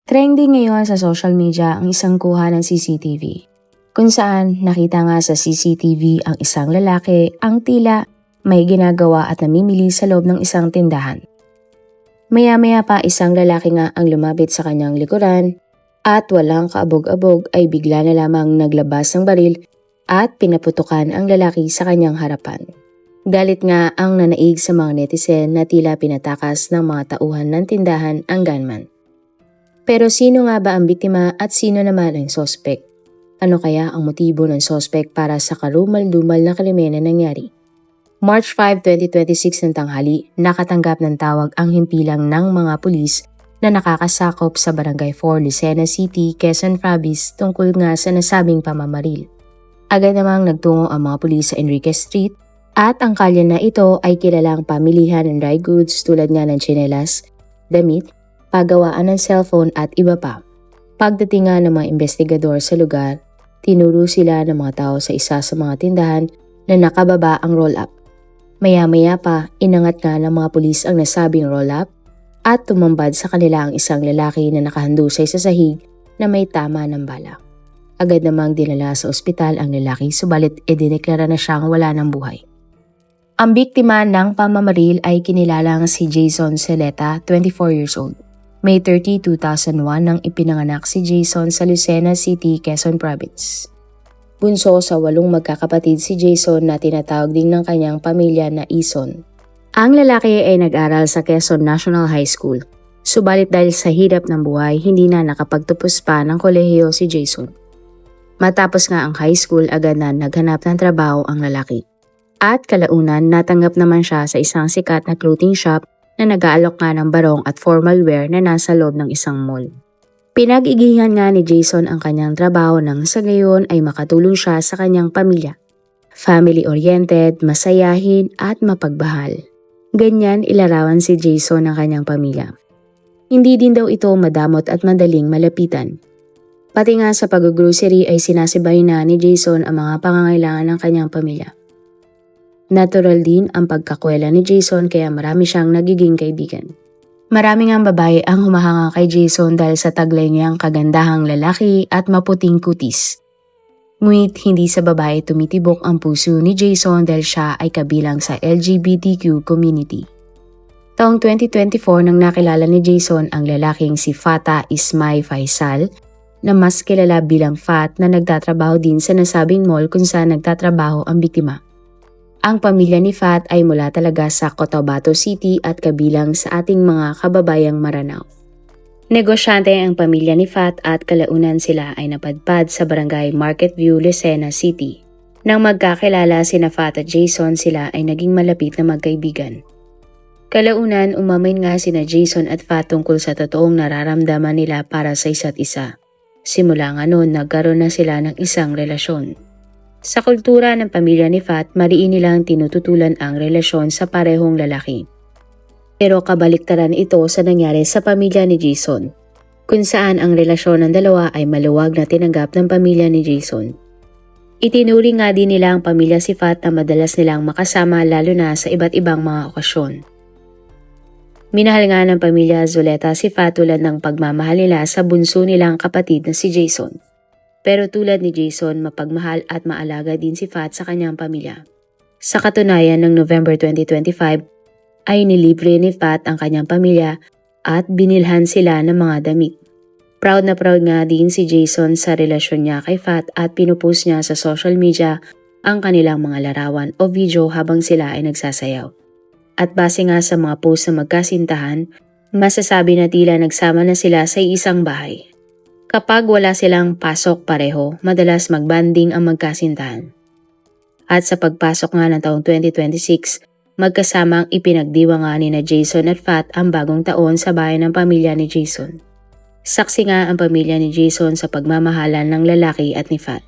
Trending ngayon sa social media ang isang kuha ng CCTV, kung saan nakita nga sa CCTV ang isang lalaki ang tila may ginagawa at namimili sa loob ng isang tindahan. Maya-maya pa isang lalaki nga ang lumapit sa kanyang likuran at walang kaabog-abog ay bigla na lamang naglabas ng baril at pinaputukan ang lalaki sa kanyang harapan. Galit nga ang nanaig sa mga netizen na tila pinatakas ng mga tauhan ng tindahan ang gunman. Pero sino nga ba ang biktima at sino naman ang sospek? Ano kaya ang motibo ng sospek para sa karumal-dumal na krimen na nangyari? March 5, 2026 ng tanghali, nakatanggap ng tawag ang himpilang ng mga pulis na nakakasakop sa Barangay 4, Lucena City, Quezon Province tungkol nga sa nasabing pamamaril. Agad namang nagtungo ang mga pulis sa Enriquez Street at ang kalye na ito ay kilalang pamilihan ng dry goods tulad nga ng tsinelas, damit, paggawaan ng cellphone at iba pa. Pagdating nga ng mga investigador sa lugar, tinuro sila ng mga tao sa isa sa mga tindahan na nakababa ang roll-up. Maya-maya pa, inangat nga ng mga pulis ang nasabing roll-up at tumambad sa kanila ang isang lalaki na nakahandusay sa sahig na may tama ng bala. Agad namang dinala sa ospital ang lalaki subalit idineklara na siyang wala ng buhay. Ang biktima ng pamamaril ay kinilalang si Jason Celeta, 24 years old. May 30, 2001 nang ipinanganak si Jason sa Lucena City, Quezon Province. Bunso sa 8 magkakapatid si Jason na tinatawag din ng kanyang pamilya na Ison. Ang lalaki ay nag-aral sa Quezon National High School. Subalit dahil sa hirap ng buhay, hindi na nakapagtapos pa ng kolehiyo si Jason. Matapos nga ang high school, agad na naghanap ng trabaho ang lalaki. At kalaunan, natanggap naman siya sa isang sikat na clothing shop na nag-aalok nga ng barong at formal wear na nasa loob ng isang mall. Pinag-igihan nga ni Jason ang kanyang trabaho nang sa gayon ay makatulong siya sa kanyang pamilya. Family-oriented, masayahin at mapagbahal. Ganyan ilarawan si Jason ng kanyang pamilya. Hindi din daw ito madamot at madaling malapitan. Pati nga sa pag-grocery ay sinasabay na ni Jason ang mga pangangailangan ng kanyang pamilya. Natural din ang pagkakwela ni Jason kaya marami siyang nagiging kaibigan. Marami ngang babae ang humahanga kay Jason dahil sa taglay niyang kagandahang lalaki at maputing kutis. Ngunit hindi sa babae tumitibok ang puso ni Jason dahil siya ay kabilang sa LGBTQ community. Taong 2024 nang nakilala ni Jason ang lalaking si Fata Ismay Faisal na mas kilala bilang Fat na nagtatrabaho din sa nasabing mall kung saan nagtatrabaho ang biktima. Ang pamilya ni Fat ay mula talaga sa Cotabato City at kabilang sa ating mga kababayang Maranao. Negosyante ang pamilya ni Fat at kalaunan sila ay napadpad sa Barangay Market View, Lucena City. Nang magkakilala sina Fat at Jason, sila ay naging malapit na magkaibigan. Kalaunan, umamin nga sina Jason at Fat tungkol sa totoong nararamdaman nila para sa isa't isa. Simula nga noon, nagkaroon na sila ng isang relasyon. Sa kultura ng pamilya ni Fat, mariin nilang tinututulan ang relasyon sa parehong lalaki. Pero kabaliktaran ito sa nangyari sa pamilya ni Jason, kung saan ang relasyon ng dalawa ay maluwag na tinanggap ng pamilya ni Jason. Itinuri nga din nila ang pamilya si Fat na madalas nilang makasama lalo na sa iba't ibang mga okasyon. Minahal nga ng pamilya Zuleta si Fat tulad ng pagmamahal nila sa bunso nilang kapatid na si Jason. Pero tulad ni Jason, mapagmahal at maalaga din si Fat sa kanyang pamilya. Sa katunayan, ng November 2025 ay nilibre ni Fat ang kanyang pamilya at binilhan sila ng mga damit. Proud na proud nga din si Jason sa relasyon niya kay Fat at pinupost niya sa social media ang kanilang mga larawan o video habang sila ay nagsasayaw. At base nga sa mga post na magkasintahan, masasabi na tila nagsama na sila sa isang bahay. Kapag wala silang pasok pareho, madalas magbanding ang magkasintahan. At sa pagpasok nga ng taong 2026, magkasamang ipinagdiwa nga ni na Jason at Fat ang bagong taon sa bahay ng pamilya ni Jason. Saksi nga ang pamilya ni Jason sa pagmamahalan ng lalaki at ni Fat.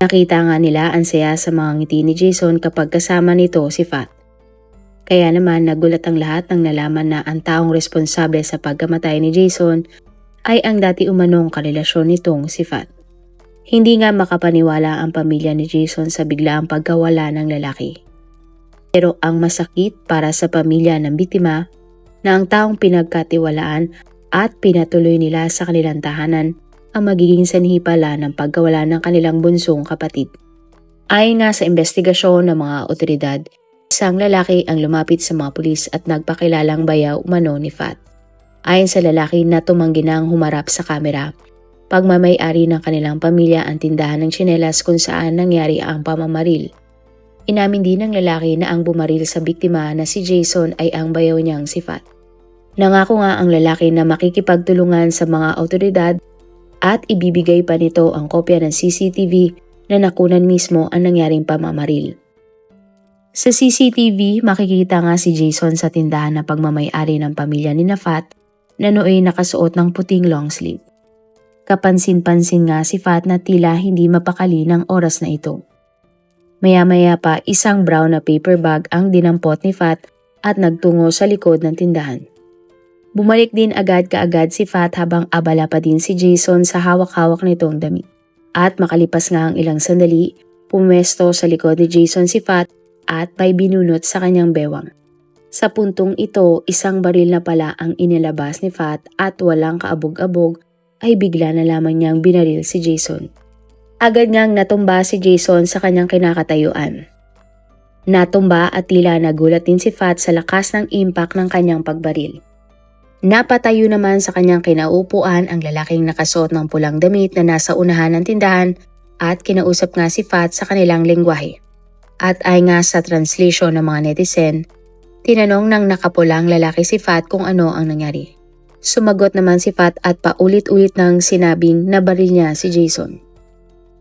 Nakita nga nila ang saya sa mga ngiti ni Jason kapag kasama nito si Fat. Kaya naman nagulat ang lahat nang nalaman na ang taong responsable sa pagkamatay ni Jason ay ang dati umanong karelasyon nitong si Fat. Hindi nga makapaniwala ang pamilya ni Jason sa biglaang pagkawala ng lalaki. Pero ang masakit para sa pamilya ng biktima na ang taong pinagkatiwalaan at pinatuloy nila sa kanilang tahanan ang magiging sanhi pala ng pagkawala ng kanilang bunsong kapatid. Ayon nga sa investigasyon ng mga otoridad, isang lalaki ang lumapit sa mga pulis at nagpakilalang bayaw umano ni Fat. Ayon sa lalaki na tumanggi nang humarap sa kamera, pagmamay-ari ng kanilang pamilya ang tindahan ng tsinelas kung saan nangyari ang pamamaril. Inamin din ng lalaki na ang bumaril sa biktima na si Jason ay ang bayaw niyang si Fat. Nangako nga ang lalaki na makikipagtulungan sa mga otoridad at ibibigay pa nito ang kopya ng CCTV na nakunan mismo ang nangyaring pamamaril. Sa CCTV, makikita nga si Jason sa tindahan na pagmamay-ari ng pamilya ni Fat na nooy nakasuot ng puting long sleeve. Kapansin-pansin nga si Fat na tila hindi mapakali ng oras na ito. Maya-maya pa isang brown na paper bag ang dinampot ni Fat at nagtungo sa likod ng tindahan. Bumalik din agad-kaagad si Fat habang abala pa din si Jason sa hawak-hawak nitong damit. At makalipas nga ang ilang sandali, pumwesto sa likod ni Jason si Fat at may binunot sa kanyang bewang. Sa puntong ito, isang baril na pala ang inilabas ni Fat at walang kaabog-abog ay bigla na lamang niyang binaril si Jason. Agad ngang natumba si Jason sa kanyang kinakatayuan. Natumba at tila nagulat din si Fat sa lakas ng impact ng kanyang pagbaril. Napatayo naman sa kanyang kinaupuan ang lalaking nakasuot ng pulang damit na nasa unahan ng tindahan at kinausap nga si Fat sa kanilang lengguwahe. At ay nga sa translation ng mga netizen, tinanong ng nakapulang lalaki si Fat kung ano ang nangyari. Sumagot naman si Fat at paulit-ulit nang sinabing nabaril niya si Jason.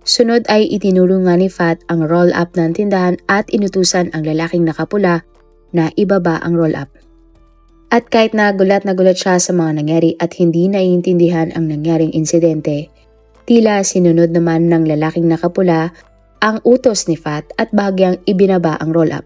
Sunod ay itinulong nga ni Fat ang roll-up ng tindahan at inutusan ang lalaking nakapula na ibaba ang roll-up. At kahit nagulat siya sa mga nangyari at hindi naiintindihan ang nangyaring insidente, tila sinunod naman ng lalaking nakapula ang utos ni Fat at bahagyang ibinaba ang roll-up.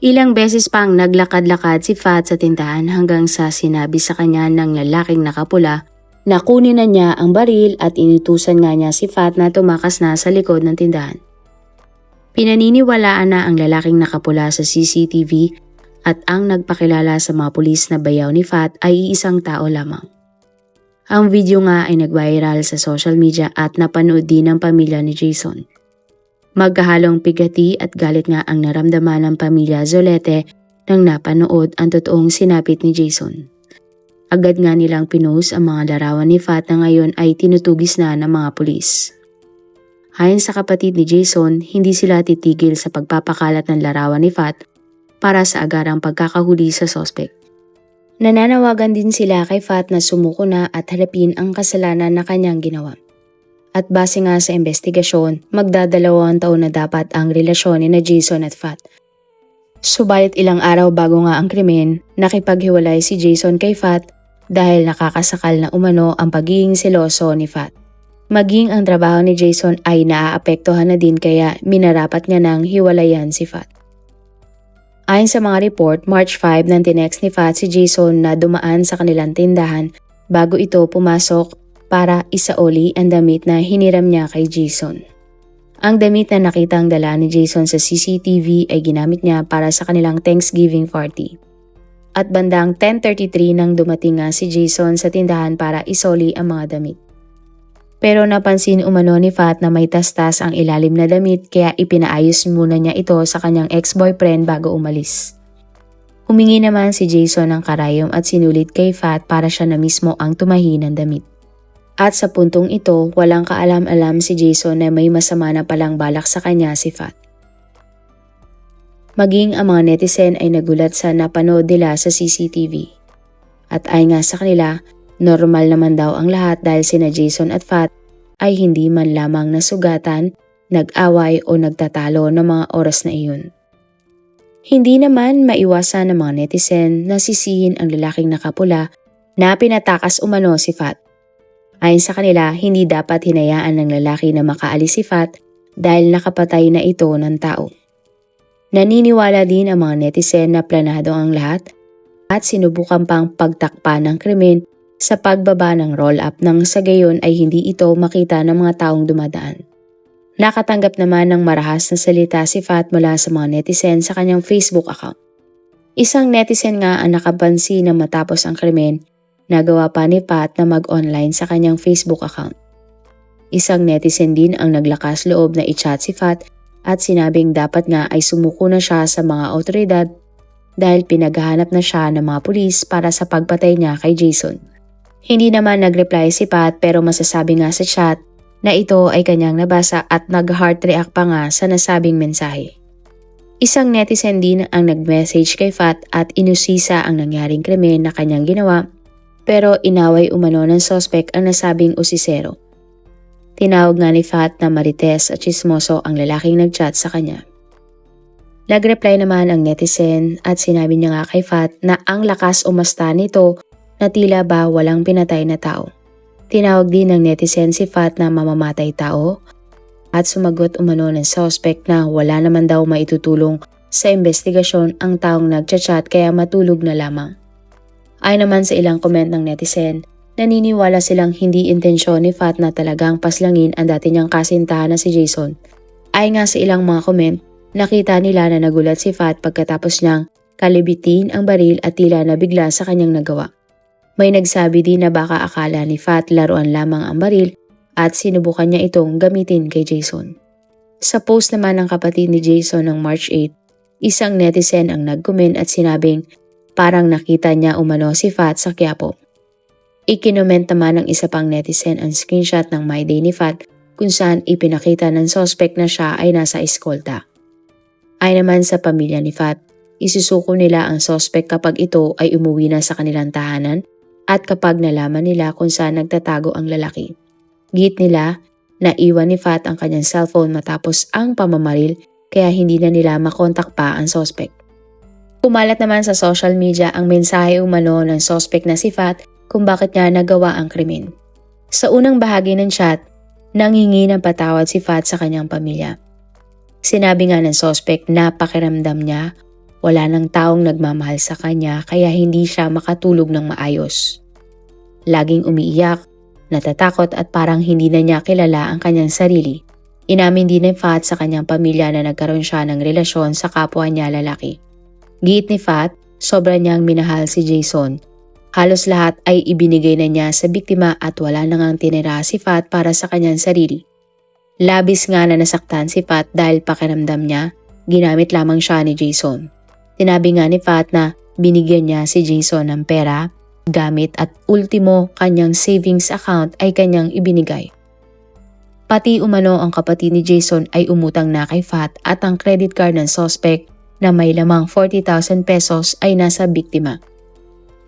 Ilang beses pang naglakad-lakad si Fat sa tindahan hanggang sa sinabi sa kanya ng lalaking nakapula na kunin na niya ang baril at inutusan nga niya si Fat na tumakas na sa likod ng tindahan. Pinaniniwalaan na ang lalaking nakapula sa CCTV at ang nagpakilala sa mga pulis na bayaw ni Fat ay iisang tao lamang. Ang video nga ay nag-viral sa social media at napanood din ng pamilya ni Jason. Magkahalong pigati at galit nga ang naramdaman ng pamilya Zolete nang napanood ang totoong sinapit ni Jason. Agad nga nilang pinost ang mga larawan ni Fat na ngayon ay tinutugis na ng mga pulis. Ayon sa kapatid ni Jason, hindi sila titigil sa pagpapakalat ng larawan ni Fat para sa agarang pagkakahuli sa sospek. Nananawagan din sila kay Fat na sumuko na at harapin ang kasalanan na kanyang ginawa. At base nga sa investigasyon, magdadalawang taon na dapat ang relasyon ni Jason at Fat. Subalit ilang araw bago nga ang krimen, nakipaghiwalay si Jason kay Fat dahil nakakasakal na umano ang pagiging seloso ni Fat. Maging ang trabaho ni Jason ay naaapektuhan na din kaya minarapat niya nang hiwalayan si Fat. Ayon sa mga report, March 5 nang tinext ni Fat si Jason na dumaan sa kanilang tindahan bago ito pumasok para isaoli ang damit na hiniram niya kay Jason. Ang damit na nakitang dala ni Jason sa CCTV ay ginamit niya para sa kanilang Thanksgiving party. At bandang 10:33 nang dumating nga si Jason sa tindahan para isoli ang mga damit. Pero napansin umano ni Fat na may tastas ang ilalim na damit kaya ipinaayos muna niya ito sa kanyang ex-boyfriend bago umalis. Humingi naman si Jason ng karayom at sinulit kay Fat para siya na mismo ang tumahi ng damit. At sa puntong ito, walang kaalam-alam si Jason na may masama na palang balak sa kanya si Fat. Maging ang mga netizen ay nagulat sa napanood nila sa CCTV. At ay nga sa kanila, normal naman daw ang lahat dahil sina Jason at Fat ay hindi man lamang nasugatan, nag-away o nagtatalo ng mga oras na iyon. Hindi naman maiwasan ng mga netizen na sisihin ang lalaking nakapula na pinatakas umano si Fat. Ayon sa kanila, hindi dapat hinayaan ng lalaki na makaalis si Fat dahil nakapatay na ito ng tao. Naniniwala din ang mga netizen na planado ang lahat at sinubukan pang pagtakpan ng krimen sa pagbaba ng roll-up nang sa gayon ay hindi ito makita ng mga taong dumadaan. Nakatanggap naman ng marahas na salita si Fat mula sa mga netizen sa kanyang Facebook account. Isang netizen nga ang nakapansin na matapos ang krimen, Nagawa pa ni Pat na mag-online sa kanyang Facebook account. Isang netizen din ang naglakas loob na i-chat si Pat at sinabing dapat nga ay sumuko na siya sa mga otoridad dahil pinaghahanap na siya ng mga pulis para sa pagpatay niya kay Jason. Hindi naman nag-reply si Pat pero masasabi nga sa chat na ito ay kanyang nabasa at nag-heart react pa nga sa nasabing mensahe. Isang netizen din ang nag-message kay Pat at inusisa ang nangyaring krimen na kanyang ginawa pero inaway umano ng suspect ang nasabing usisero. Tinawag nga ni Pat na marites at chismoso ang lalaking nag-chat sa kanya. Nag-reply naman ang netizen at sinabi niya nga kay Pat na ang lakas umasta nito na tila ba walang pinatay na tao. Tinawag din ng netizen si Pat na mamamatay tao at sumagot umano ng suspect na wala naman daw maitutulong sa investigasyon ang taong nag-chat kaya matulog na lamang. Ay naman sa ilang comment ng netizen, naniniwala silang hindi intensyon ni Pat na talagang paslangin ang dati niyang kasintahan na si Jason. Ay nga sa ilang mga comment, nakita nila na nagulat si Pat pagkatapos niyang kalibitin ang baril at tila nabigla sa kanyang nagawa. May nagsabi din na baka akala ni Pat laruan lamang ang baril at sinubukan niya itong gamitin kay Jason. Sa post naman ng kapatid ni Jason ng March 8, isang netizen ang nag-comment at sinabing parang nakita niya umano si Pat sa Quiapo. Ikinoment naman ng isa pang netizen ang screenshot ng My Day ni Pat kung saan ipinakita ng suspect na siya ay nasa eskolta. Ay naman sa pamilya ni Pat, isusuko nila ang suspect kapag ito ay umuwi na sa kanilang tahanan at kapag nalaman nila kung saan nagtatago ang lalaki. Git nila na iwan ni Pat ang kanyang cellphone matapos ang pamamaril kaya hindi na nila makontak pa ang suspect. Kumalat naman sa social media ang mensahe umano ng suspect na si Pat kung bakit niya nagawa ang krimen. Sa unang bahagi ng chat, nangingi ng patawad si Pat sa kanyang pamilya. Sinabi nga ng suspect na pakiramdam niya wala nang taong nagmamahal sa kanya kaya hindi siya makatulog ng maayos. Laging umiiyak, natatakot at parang hindi na niya kilala ang kanyang sarili. Inamin din ni Pat sa kanyang pamilya na nagkaroon siya ng relasyon sa kapwa niya lalaki. Giit ni Pat, sobra niyang minahal si Jason. Halos lahat ay ibinigay na niya sa biktima at wala na ngang tinira si Pat para sa kanyang sarili. Labis nga na nasaktan si Pat dahil pakiramdam niya, ginamit lamang siya ni Jason. Sinabi nga ni Pat na binigyan niya si Jason ng pera, gamit at ultimo kanyang savings account ay kanyang ibinigay. Pati umano ang kapatid ni Jason ay umutang na kay Pat at ang credit card ng suspect na may lamang 40,000 pesos ay nasa biktima.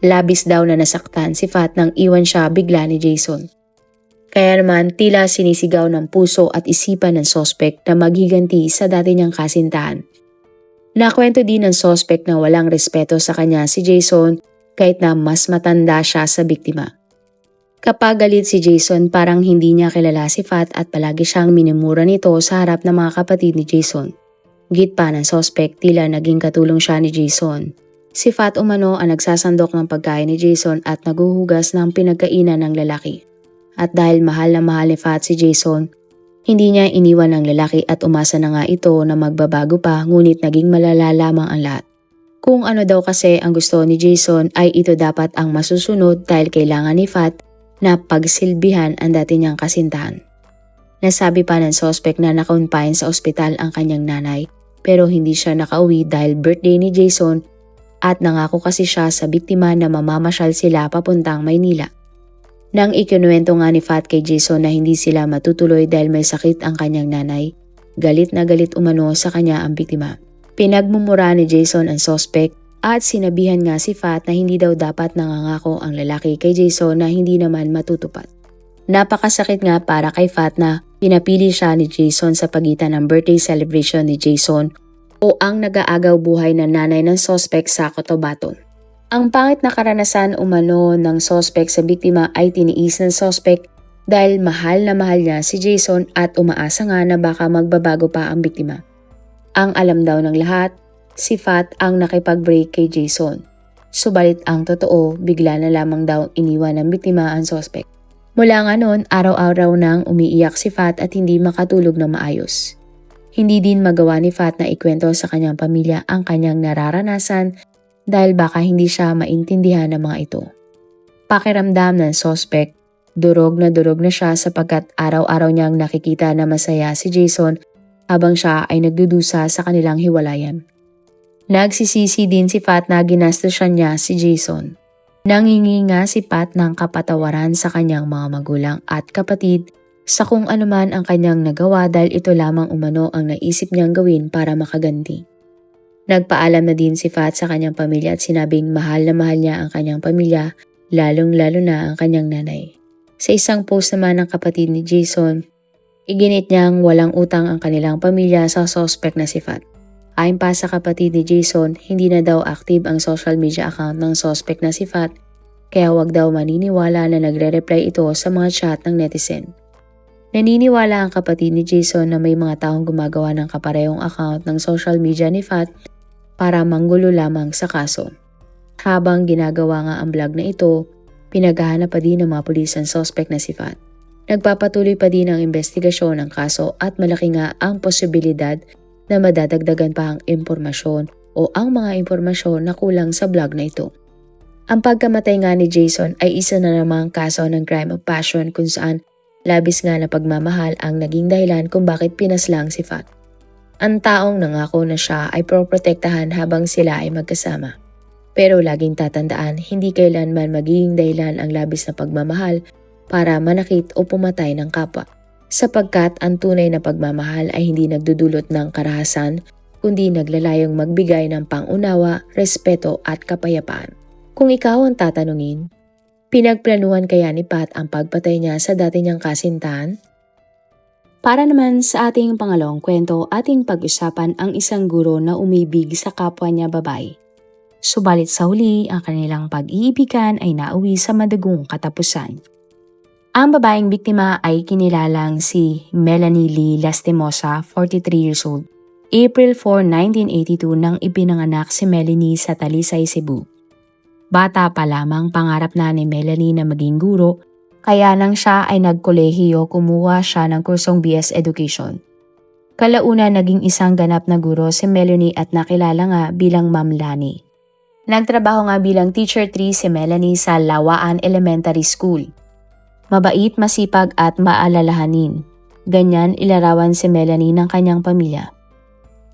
Labis daw na nasaktan si Pat nang iwan siya bigla ni Jason. Kaya naman tila sinisigaw ng puso at isipan ng suspect na maghiganti sa dati niyang kasintahan. Nakwento din ng suspect na walang respeto sa kanya si Jason kahit na mas matanda siya sa biktima. Kapag galit si Jason parang hindi niya kilala si Pat at palagi siyang minumura nito sa harap ng mga kapatid ni Jason. Git pa ng suspect tila naging katulong siya ni Jason. Si Pat umano ang nagsasandok ng pagkain ni Jason at naguhugas ng pinagkainan ng lalaki. At dahil mahal na mahal ni Pat si Jason, hindi niya iniwan ng lalaki at umasa na nga ito na magbabago pa ngunit naging malala lamang ang lahat. Kung ano daw kasi ang gusto ni Jason ay ito dapat ang masusunod dahil kailangan ni Pat na pagsilbihan ang dati niyang kasintahan. Nasabi pa ng suspect na naka-confine sa ospital ang kanyang nanay pero hindi siya nakauwi dahil birthday ni Jason at nangako kasi siya sa biktima na mamamasyal sila papuntang Maynila. Nang ikinuwento nga ni Pat kay Jason na hindi sila matutuloy dahil may sakit ang kanyang nanay, galit na galit umano sa kanya ang biktima. Pinagmumura ni Jason ang suspect at sinabihan nga si Pat na hindi daw dapat nangangako ang lalaki kay Jason na hindi naman matutupad. Napakasakit nga para kay Pat na pinapili siya ni Jason sa pagitan ng birthday celebration ni Jason o ang nag-aagaw buhay na nanay ng suspect sa Cotabaton. Ang pangit na karanasan umano ng suspect sa biktima ay tiniis ng suspect dahil mahal na mahal niya si Jason at umaasa nga na baka magbabago pa ang biktima. Ang alam daw ng lahat, si Pat ang nakipag-break kay Jason. Subalit ang totoo, bigla na lamang daw iniwan ng biktima ang suspect. Mula nga noon, araw-araw nang umiiyak si Pat at hindi makatulog na maayos. Hindi din magawa ni Pat na ikwento sa kanyang pamilya ang kanyang nararanasan dahil baka hindi siya maintindihan ng mga ito. Pakiramdam ng suspect, durog na siya sapagkat araw-araw niyang nakikita na masaya si Jason habang siya ay nagdudusa sa kanilang hiwalayan. Nagsisisi din si Pat na ginastosyan niya si Jason. Nangingi nga si Pat ng kapatawaran sa kanyang mga magulang at kapatid sa kung anuman ang kanyang nagawa dahil ito lamang umano ang naisip niyang gawin para makaganti. Nagpaalam na din si Pat sa kanyang pamilya at sinabing mahal na mahal niya ang kanyang pamilya, lalong-lalo na ang kanyang nanay. Sa isang post naman ng kapatid ni Jason, iginit niyang walang utang ang kanilang pamilya sa suspect na si Pat. Ayon pa sa kapatid ni Jason, hindi na daw active ang social media account ng suspect na si Pat, kaya wag daw maniniwala na nagre-reply ito sa mga chat ng netizen. Naniniwala ang kapatid ni Jason na may mga taong gumagawa ng kaparehong account ng social media ni Pat para manggulo lamang sa kaso. Habang ginagawa nga ang vlog na ito, pinaghahanap pa din ng mga pulis ang suspect na si Pat. Nagpapatuloy pa din ang investigasyon ng kaso at malaki nga ang posibilidad na madadagdagan pa ang impormasyon o ang mga impormasyon na kulang sa vlog na ito. Ang pagkamatay nga ni Jason ay isa na namang kaso ng crime of passion kung saan labis nga na pagmamahal ang naging dahilan kung bakit pinaslang si Pat. Ang taong nangako na siya ay proprotektahan habang sila ay magkasama. Pero laging tatandaan, hindi kailanman magiging dahilan ang labis na pagmamahal para manakit o pumatay ng kapwa. Sapagkat ang tunay na pagmamahal ay hindi nagdudulot ng karahasan, kundi naglalayong magbigay ng pangunawa, respeto at kapayapaan. Kung ikaw ang tatanungin, pinagplanuhan kaya ni Pat ang pagpatay niya sa dati niyang kasintahan? Para naman sa ating pangalawang kwento, ating pag-usapan ang isang guro na umibig sa kapwa niya babae. Subalit sa huli, ang kanilang pag-iibigan ay nauwi sa madugong katapusan. Ang babaeng biktima ay kinilalang si Melanie Lee Lastimosa, 43 years old. April 4, 1982 nang ipinanganak si Melanie sa Talisay, Cebu. Bata pa lamang pangarap na ni Melanie na maging guro, kaya nang siya ay nagkolehiyo kumuha siya ng kursong BS Education. Kalaunan naging isang ganap na guro si Melanie at nakilala nga bilang Ma'am Lani. Nagtrabaho nga bilang Teacher 3 si Melanie sa Lawaan Elementary School. Mabait, masipag at maalalahanin. Ganyan ilarawan si Melanie ng kanyang pamilya.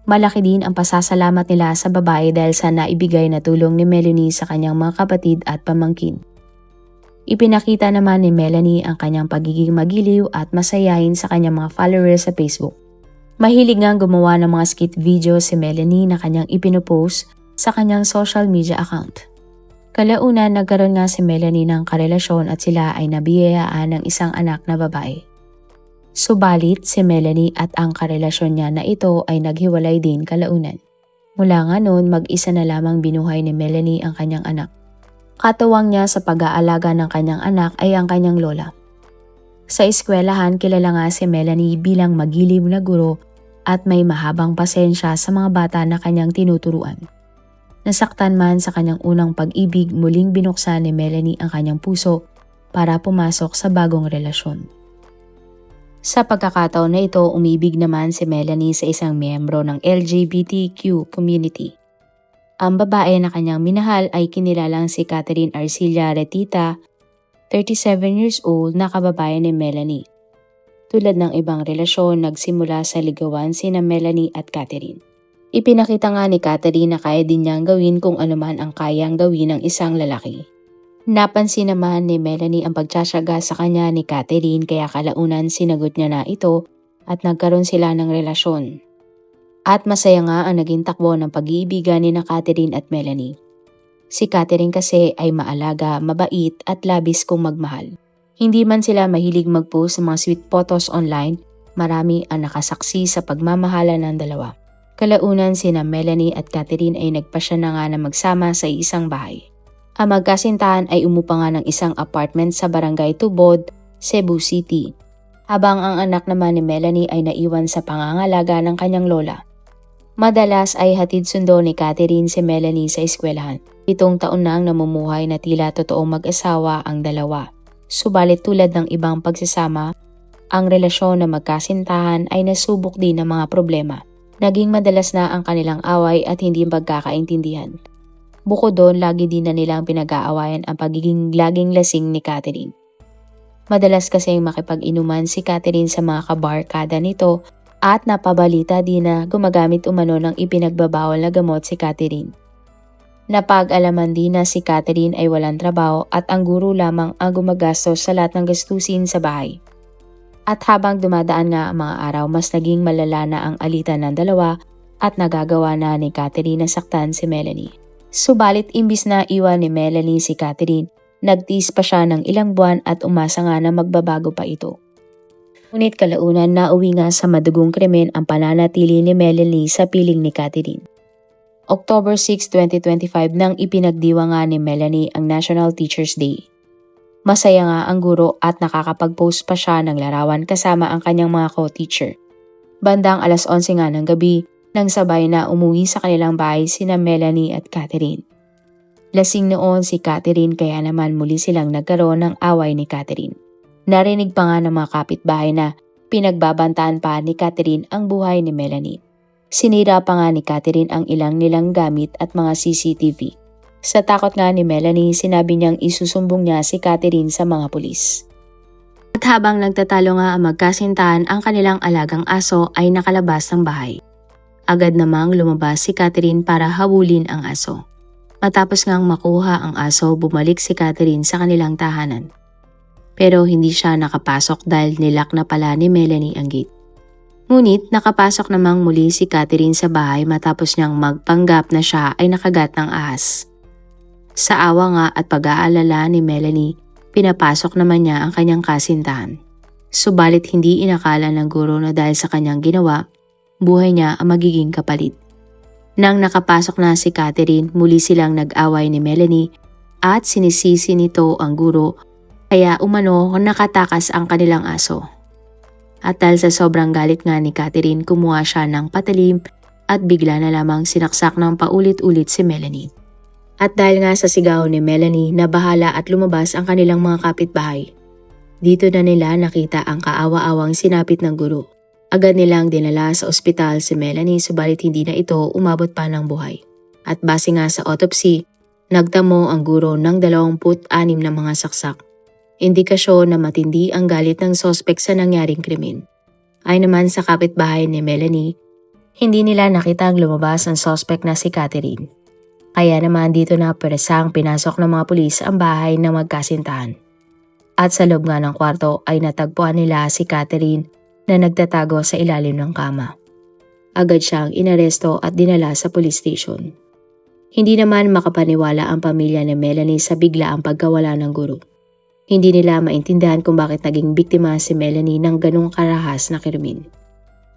Malaki din ang pasasalamat nila sa babae dahil sa naibigay na tulong ni Melanie sa kanyang mga kapatid at pamangkin. Ipinakita naman ni Melanie ang kanyang pagiging magiliw at masayahin sa kanyang mga followers sa Facebook. Mahilig ngang gumawa ng mga skit video si Melanie na kanyang ipinupost sa kanyang social media account. Kalaunan nagkaroon nga si Melanie ng karelasyon at sila ay nabiyayaan ng isang anak na babae. Subalit si Melanie at ang karelasyon niya na ito ay naghiwalay din kalaunan. Mula nga noon mag-isa na lamang binuhay ni Melanie ang kanyang anak. Katuwang niya sa pag-aalaga ng kanyang anak ay ang kanyang lola. Sa eskwelahan kilala nga si Melanie bilang magiliw na guro at may mahabang pasensya sa mga bata na kanyang tinuturuan. Nasaktan man sa kanyang unang pag-ibig, muling binuksan ni Melanie ang kanyang puso para pumasok sa bagong relasyon. Sa pagkakataon na ito, umibig naman si Melanie sa isang miyembro ng LGBTQ community. Ang babae na kanyang minahal ay kinilalang si Catherine Arcilla Retita, 37 years old na kababayan ni Melanie. Tulad ng ibang relasyon, nagsimula sa ligawan sina Melanie at Catherine. Ipinakita nga ni Catherine na kaya din niyang gawin kung anuman ang kayang gawin ng isang lalaki. Napansin naman ni Melanie ang pagtsatsaga sa kanya ni Catherine kaya kalaunan sinagot niya na ito at nagkaroon sila ng relasyon. At masaya nga ang naging takbo ng pag-iibigan ni na Catherine at Melanie. Si Catherine kasi ay maalaga, mabait at labis kong magmahal. Hindi man sila mahilig mag-post sa mga sweet photos online, marami ang nakasaksi sa pagmamahalan ng dalawa. Kalaunan sina Melanie at Catherine ay nagpasya na nga na magsama sa isang bahay. Ang magkasintahan ay umupa nga ng isang apartment sa Barangay Tubod, Cebu City. Habang ang anak naman ni Melanie ay naiwan sa pangangalaga ng kanyang lola. Madalas ay hatid sundo ni Catherine si Melanie sa eskwelahan. 7 taon na ang namumuhay na tila totoong mag-asawa ang dalawa. Subalit tulad ng ibang pagsasama, ang relasyon na magkasintahan ay nasubok din ng mga problema. Naging madalas na ang kanilang away at hindi pagkakaintindihan. Bukod doon, lagi din na nilang pinag-aawayan ang pagiging laging lasing ni Catherine. Madalas kasing makipag-inuman si Catherine sa mga kabarkada nito at napabalita din na gumagamit umano ng ipinagbabawal na gamot si Catherine. Napag-alaman din na si Catherine ay walang trabaho at ang guro lamang ang gumagastos sa lahat ng gastusin sa bahay. At habang dumadaan nga ang mga araw, mas naging malala na ang alitan ng dalawa at nagagawa na ni Catherine na saktan si Melanie. Subalit imbis na iwan ni Melanie si Catherine, nagtiis pa siya ng ilang buwan at umasa nga na magbabago pa ito. Ngunit kalaunan nauwi nga sa madugong krimen ang pananatili ni Melanie sa piling ni Catherine. October 6, 2025 nang ipinagdiwa nga ni Melanie ang National Teachers Day. Masaya nga ang guro at nakakapag-post pa siya ng larawan kasama ang kanyang mga co-teacher. Bandang alas 11 nga ng gabi nang sabay na umuwi sa kanilang bahay sina Melanie at Catherine. Lasing noon si Catherine kaya naman muli silang nagkaroon ng away ni Catherine. Narinig pa nga ng mga kapitbahay na pinagbabantaan pa ni Catherine ang buhay ni Melanie. Sinira pa nga ni Catherine ang ilang nilang gamit at mga CCTV. Sa takot nga ni Melanie, sinabi niyang isusumbong niya si Catherine sa mga pulis. At habang nagtatalo nga ang magkasintahan, ang kanilang alagang aso ay nakalabas ng bahay. Agad namang lumabas si Catherine para habulin ang aso. Matapos ngang makuha ang aso, bumalik si Catherine sa kanilang tahanan. Pero hindi siya nakapasok dahil nilak na pala ni Melanie ang gate. Ngunit nakapasok namang muli si Catherine sa bahay matapos niyang magpanggap na siya ay nakagat ng ahas. Sa awa nga at pag-aalala ni Melanie, pinapasok naman niya ang kanyang kasintahan. Subalit hindi inakala ng guro na dahil sa kanyang ginawa, buhay niya ang magiging kapalit. Nang nakapasok na si Catherine, muli silang nag-away ni Melanie at sinisisi nito ang guro kaya umano nakatakas ang kanilang aso. At dahil sa sobrang galit nga ni Catherine, kumuha siya ng patalim at bigla na lamang sinaksak ng paulit-ulit si Melanie. At dahil nga sa sigaw ni Melanie, nabahala at lumabas ang kanilang mga kapitbahay. Dito na nila nakita ang kaawa-awang sinapit ng guro. Agad nilang dinala sa ospital si Melanie subalit hindi na ito umabot pa ng buhay. At base nga sa autopsy, nagtamo ang guro ng 26 na mga saksak. Indikasyon na matindi ang galit ng sospek sa nangyaring krimen. Ay naman sa kapitbahay ni Melanie, hindi nila nakitang lumabas ang sospek na si Catherine. Kaya naman dito na persang pinasok ng mga pulis ang bahay ng magkasintahan. At sa loob nga ng kwarto ay natagpuan nila si Catherine na nagtatago sa ilalim ng kama. Agad siyang inaresto at dinala sa police station. Hindi naman makapaniwala ang pamilya ni Melanie sa biglaang pagkawala ng guro. Hindi nila maintindihan kung bakit naging biktima si Melanie ng ganong karahas na krimen.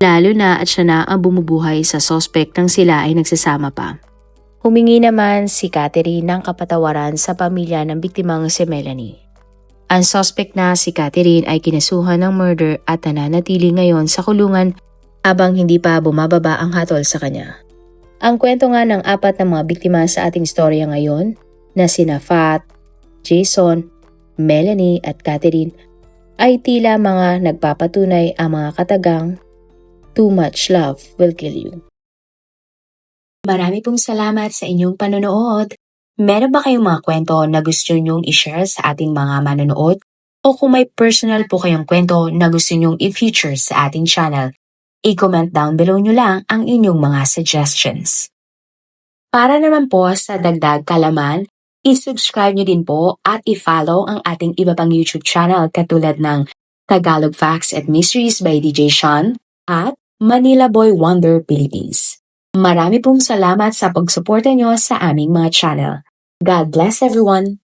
Lalo na at siya na ang bumubuhay sa sospek nang sila ay nagsasama pa. Humingi naman si Catherine ng kapatawaran sa pamilya ng biktimang si Melanie. Ang sospek na si Catherine ay kinasuhan ng murder at nananatili ngayon sa kulungan habang hindi pa bumababa ang hatol sa kanya. Ang kwento nga ng 4 na mga biktima sa ating storya ngayon na sina Fat, Jason, Melanie at Catherine ay tila mga nagpapatunay ang mga katagang "Too much love will kill you." Marami pong salamat sa inyong panonood. Meron ba kayong mga kwento na gusto nyong i-share sa ating mga manonood? O kung may personal po kayong kwento na gusto nyong i-feature sa ating channel, i-comment down below nyo lang ang inyong mga suggestions. Para naman po sa dagdag kalaman, i-subscribe nyo din po at i-follow ang ating iba pang YouTube channel katulad ng Tagalog Facts and Mysteries by DJ Sean at Manila Boy Wonder Philippines. Marami pong salamat sa pagsuporta nyo sa aming mga channel. God bless everyone!